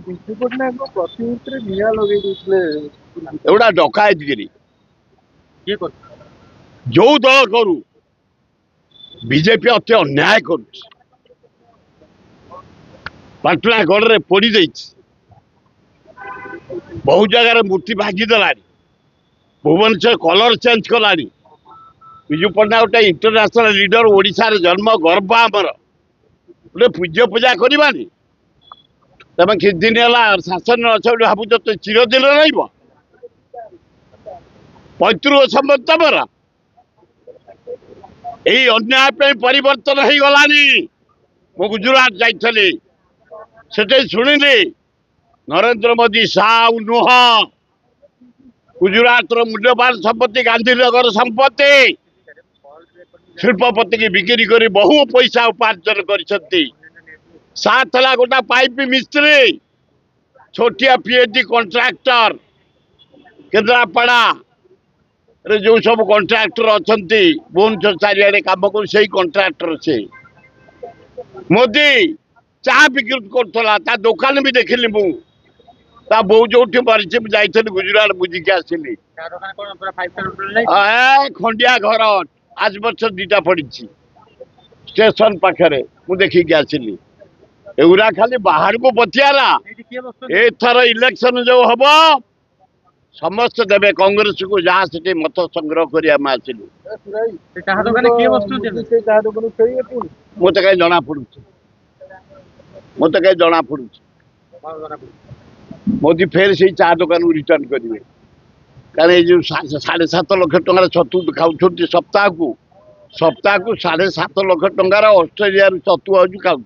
ବିଜୁ ପଟ୍ଟନାୟକ ପ୍ରତିମୂର୍ତ୍ତିରେ ନିଆଁ ଲଗେଇ ଦେଇଥିଲେ। ଏଗୁଡ଼ା ଡକାୟତଗିରି କିଏ କରୁଛି? ଯୋଉ ଦଳ କରୁ ବିଜେପି ଅତି ଅନ୍ୟାୟ କରୁଛି। ପାଟଣାଗଡ଼ରେ ପୋଡ଼ି ଦେଇଛି, ବହୁ ଜାଗାରେ ମୂର୍ତ୍ତି ଭାଙ୍ଗିଦେଲାଣି, ଭୁବନେଶ୍ୱର କଲର ଚେଞ୍ଜ କଲାଣି। ବିଜୁ ପଟ୍ଟନାୟକ ଗୋଟେ ଇଣ୍ଟରନ୍ୟାସନାଲ ଲିଡର, ଓଡ଼ିଶାରେ ଜନ୍ମ, ଗର୍ବ ଆମର। ଗୋଟେ ପୂଜ୍ୟ ପୂଜା କରିବାନି? ତମେ କିଛି ଦିନ ହେଲା ଶାସନରେ ଅଛ ବୋଲି ଭାବୁଛ ତ ଚିରଦିନ ରହିବ? ପୈତୃକ ସମ୍ପତ୍ତି ତମର। ଏଇ ଅନ୍ୟାୟ ପାଇଁ ପରିବର୍ତ୍ତନ ହେଇଗଲାଣି। ମୁଁ ଗୁଜୁରାଟ ଯାଇଥିଲି, ସେଠି ଶୁଣିଲି ନରେନ୍ଦ୍ର ମୋଦି ସାଉ ନୁହଁ, ଗୁଜୁରାଟର ମୂଲ୍ୟବାନ ସମ୍ପତ୍ତି ଗାନ୍ଧୀନଗର ସମ୍ପତ୍ତି ଶିଳ୍ପପତି କି ବିକ୍ରି କରି ବହୁ ପଇସା ଉପାର୍ଜନ କରିଛନ୍ତି। 7 लाख गोटा पाइप मिस्त्री, छोटिया पीएचडी कॉन्ट्रैक्टर, केन्द्रापड़ा रे जो सब कॉन्ट्रैक्टर अच्छा भुवनेश्वर चारिड़े कम कर कॉन्ट्रैक्टर से मोदी चाह बिक्री कर दुकान भी देखिली मु बो जो मरी मुझे गुजरात बुझिकी आसली। खंडिया घर 5 वर्ष 2टा पड़ी स्टेशन पाखे मुझे देखिकी आसली। एगुरा खाली बाहर को पथियाला। एथर इलेक्शन जो हम समस्त देवे कांग्रेस को जहाँ से मत संग्रह कर मत कहीं जना पड़ू मत कहीं जना पड़ू मोदी फेर से चा दुकान को रिटर्न करेंगे कारण ये जो 7.5 लाख टकर छतु खाऊ सप्ताह को 7.5 लाख टकर ऑस्ट्रेलिया छतु खाऊ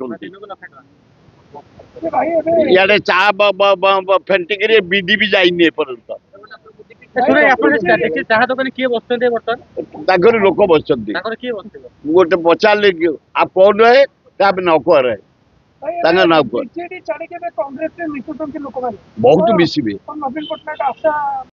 इे चा फेंटिक विधि भी जाइए एपर्यंत लोक बस गोटे पचारे आप कौन रहे क्या नौकर रहे बहुत मिसबे।